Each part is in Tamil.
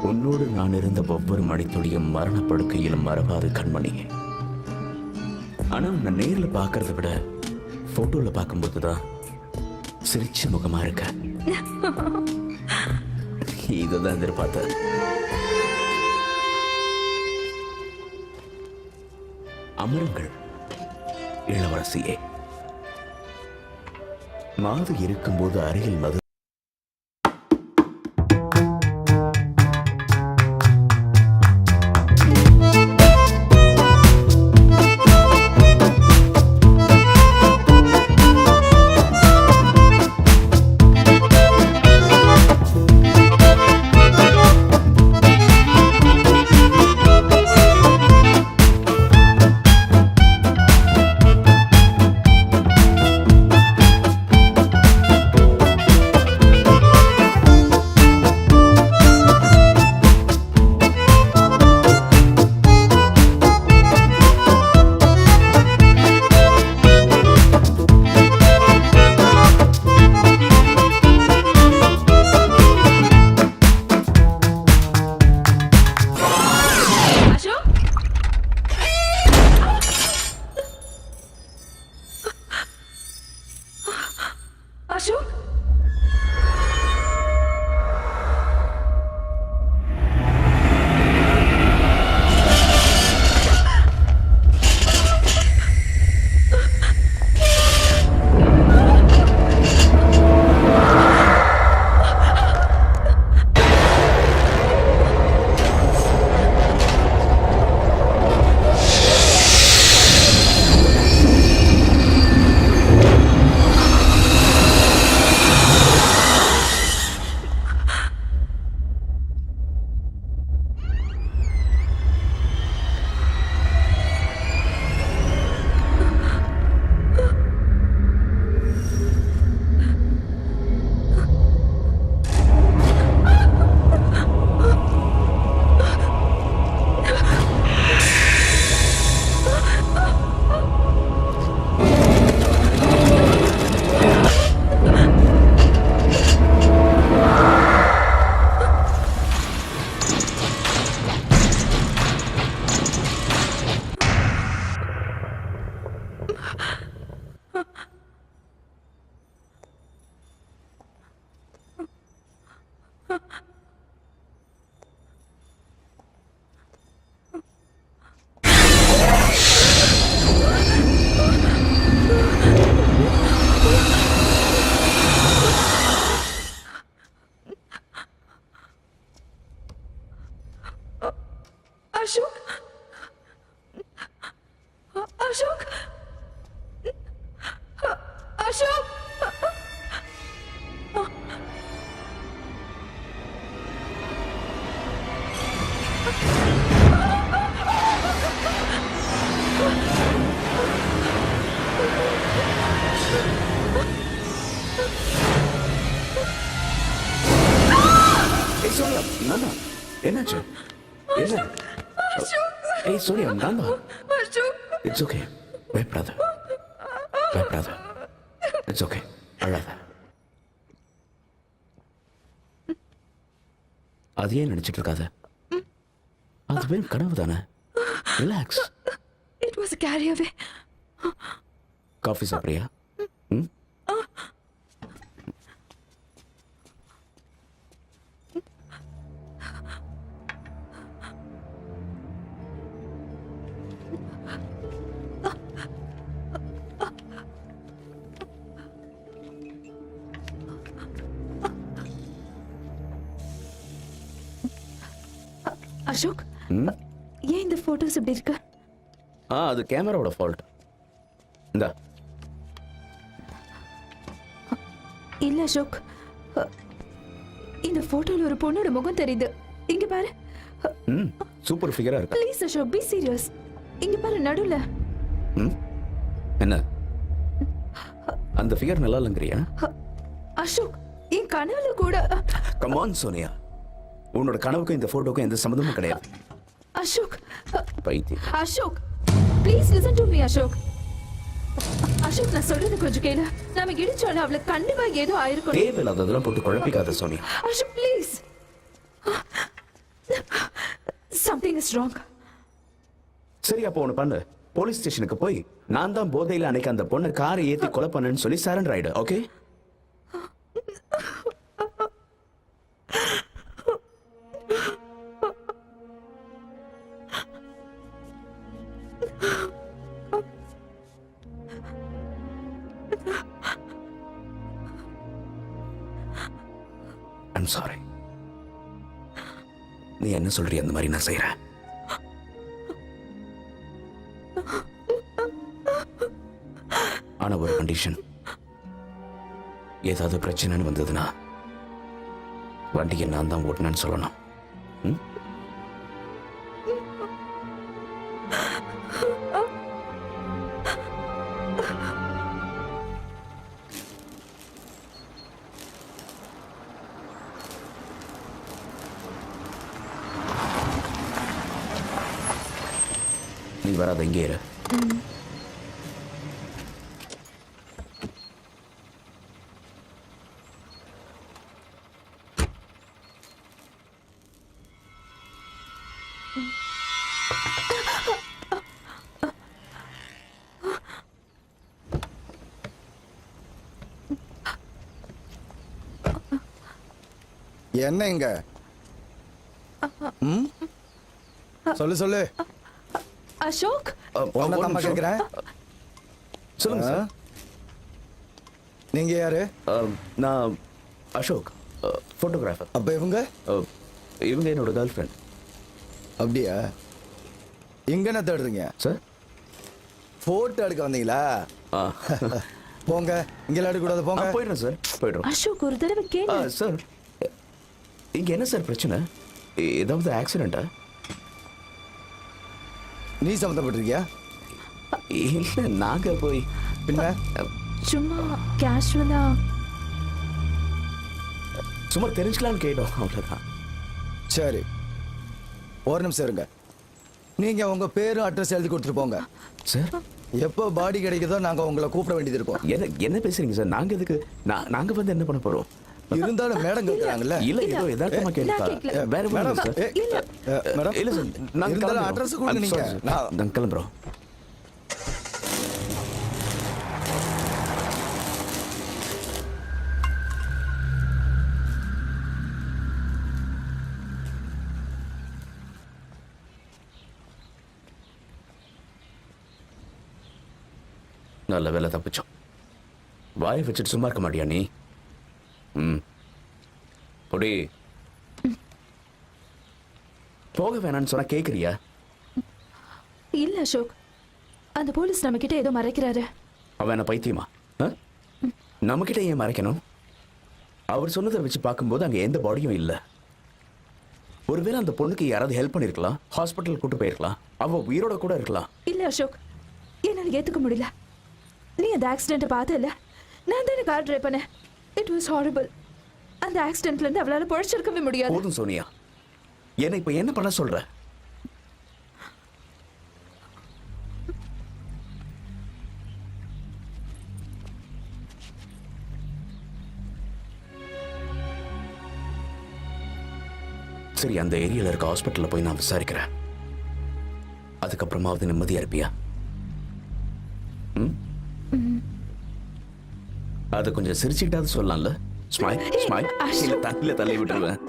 உன்னோடு நான் இருந்த ஒவ்வொரு மணித்துளியும் மரணப்படுக்கையிலும் மறவாது கண்மணி. ஆனா உன்னை நேர்ல பாக்குறத விட போட்டோல பார்க்கும்போதுதான் சிரிச்ச முகமா இருக்க. இதுதான் எதிர்பார்த்த. அமருங்கள் இளவரசியே. மாது இருக்கும்போது அருகில் மது அசோக், அசோக், அசோக், அசோக். சோனியா, நானா? என்னாச்சு? என்ன? ஏய் சோனியா, நானா? It's okay. பயப்படாத, பயப்படாத. It's okay. அழாத. அதையே நினைச்சிட்டு இருக்காத. அது வெறும் கனவு தானே. Relax. It was a carry away. Coffee சாப்பிட்றியா? ம். அசோக், ஏன் இந்த போட்டோஸ் இப்படி இருக்கு? அது கேமராவோட ஃபால்ட். இந்தா. இல்ல அசோக், இந்த போட்டோல ஒரு பொண்ணோட முகம் தெரியுது. இங்க பாரு. சூப்பர் ஃபிகரா இருக்கு. Please Ashok, be serious. இங்க பாரு நடுவுல. என்ன அந்த ஃபிகர் நல்லா இல்லங்கறியா? அசோக், என் கனவுல கூட. கம் ஆன் சோனியா, உன்னோட கனவுக்கும் இந்த போட்டோக்கும் எந்த சம்பந்தமும் கிடையாது. அசோக், பைத்தியம். Ashok, please listen to me Ashok. Ashok, நான் சொல்றது கொஞ்சம் கேளு. நாம இடிச்சோல அவளுக்கு கண்டிப்பா ஏதோ ஆயிருக்கும். தேவையில்லாததெல்லாம் போட்டு குழப்பிக்காத Sonia. Ashok please. Something is wrong. சரி, அப்போ ஒன்று பண்ணு. போலீஸ் ஸ்டேஷனுக்கு போய் நான் தான் போதையில் அன்னைக்கு அந்த பொண்ணை காரை ஏற்றி கொலை பண்ணேன்னு சொல்லி சரண்டர் ஆயிடு. ஓகே? I'm sorry. நீ என்ன சொல்றிய அந்த மாதிரி நான் செய்யறேன். ஆனா ஒரு கண்டிஷன். ஏதாவது பிரச்சனைன்னு வந்ததுன்னா வண்டியை நான் தான் ஓட்டினேன்னு சொல்லணும். ம்? நீ வராத, இங்கே இரு. என்ன இங்க? ம்? சொல்லு சொல்லு. அசோக், உன்னை தான் கேட்கிறேன். சொல்லுங்க சார். நீங்க யாரு? நான் அசோக், போட்டோகிராஃபர். அப்ப இவங்க? இவங்க என்னோட கேர்ள் ஃப்ரெண்ட். அப்படியா? இங்க என்ன தேடுறீங்க சார்? போட்டோ எடுக்க வந்தீங்களா? போங்க, இங்க எடுக்க கூடாது, போங்க. போயிடுறேன் சார், போயிடுறோம். அசோக் ஒரு தடவை கேளு. சார், இங்க என்ன சார் பிரச்சனை? ஏதாவது ஆக்சிடென்ட்டா? நீ சம்மந்தப்பட்டிருக்கியா? இல்ல, நாங்க போய் பின்ன சும்மா கேஷுவலா சும்மா தெரிஞ்சுக்கலாம்னு கேட்டோம், அவ்வளவுதான். சரி, ஒரு நிமிஷம் இருங்க. நீங்க உங்க பேரும் அட்ரஸ் எழுதி கொடுத்துட்டு போங்க. சார், எப்போ பாடி கிடைக்குதோ நாங்க உங்களை கூப்பிட வேண்டியது இருக்கும். என்ன பேசுறீங்க சார்? நாங்க எதுக்கு? நாங்க வந்து என்ன பண்ண போறோம்? இருந்தாலும் மேடம் கேட்கறாங்கல்ல. இல்ல, ஏதோ எதார்த்தமா கேட்டா. வேற மேடம், சார். மேடம் இல்ல சார், நாங்க இருந்தாலும் அட்ரஸ் கொடுங்க. நீங்க நான் கிளம்புறோம். நல்ல வேலை தப்பிச்சோம். வாயை வச்சுட்டு சும்மா இருக்க மாட்டியா நீ? ம், பொடி. போக வேணான்னு சொன்னா கேக்குறியா? இல்ல அசோக், அந்த போலீஸ் நம்ம கிட்ட ஏதோ மறைக்கிறாரு. அவன் என்ன பைத்தியமா? நம்ம கிட்ட ஏன் மறைக்கணும்? அவர் சொன்னதை வச்சு பார்க்கும்போது அங்க எந்த பாடியும் இல்ல. ஒருவேளை அந்த பொண்ணுக்கு யாராவது ஹெல்ப் பண்ணிருக்கலாம், ஹாஸ்பிட்டல் கூட்டு போயிருக்கலாம், அவ உயிரோட கூட இருக்கலாம். இல்ல அசோக், என்னால ஏத்துக்க முடியல. நீ அந்த ஆக்சிடென்ட் பார்த்த இல்ல? நான் தானே கார் டிரைவ் பண்ணேன். It was horrible. அந்த ஆக்சிடென்ட்ல இருந்து அவளால பொழைச்சிருக்கவே முடியாது. போதும் சோனியா, என்ன இப்ப என்ன பண்ண சொல்ற? சரி, அந்த ஏரியால இருக்க ஹாஸ்பிட்டல்ல போய் நான் விசாரிக்கிறேன். அதுக்கப்புறமாவது நிம்மதியா இருப்பியா? அது கொஞ்சம் சிரிச்சுக்கிட்டாவது சொல்லலாம்ல. Smile smile. இல்ல தண்ணில தள்ளி விட்டுருவேன்.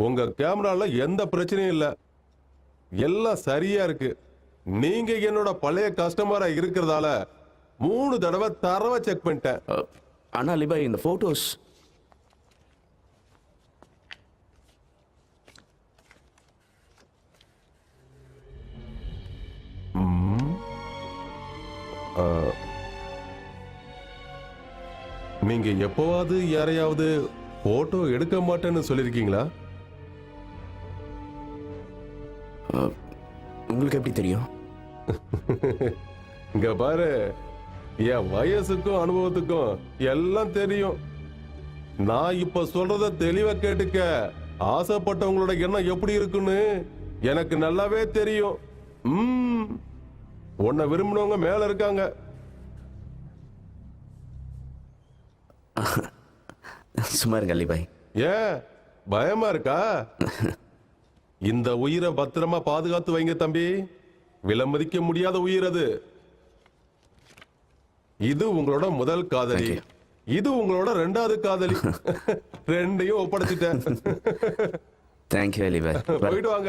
உங்க கேமரால எந்த பிரச்சனையும் இல்ல, எல்லாம் சரியா இருக்கு. நீங்க என்னோட பழைய கஸ்டமரா இருக்கிறதால 3 தடவை தரவா செக் பண்ணிட்டேன். ஆனா லிபா, இந்த போட்டோஸ் நீங்க எப்பவாவது யாரையாவது போட்டோ எடுக்க மாட்டேன்னு சொல்லிருக்கீங்களா? உங்களுக்கு எப்படி தெரியும்? இங்க பாரு, என் வயசுக்கும் அனுபவத்துக்கும் எல்லாம் தெரியும். நான் இப்ப சொல்றத தெளிவா கேட்டுக்க. ஆசைப்பட்டவங்களோட எண்ணம் எப்படி இருக்குன்னு எனக்கு நல்லாவே தெரியும். உன்னை விரும்பினவங்க மேல இருக்காங்க. சும்மா இருங்க அலி பாய். ஏன் பயமா இருக்கா? இந்த உயிரை பத்திரமா பாதுகாத்து வைங்க தம்பி. விலமதிக்க முடியாத உயிர் அது. இது உங்களோட முதல் காதலி, Thank you. இது உங்களோட ரெண்டாவது காதலி. ரெண்டையும் ஒப்படைச்சிட்டேன். தேங்க்யூ அலி பாய். போயிட்டு வாங்க.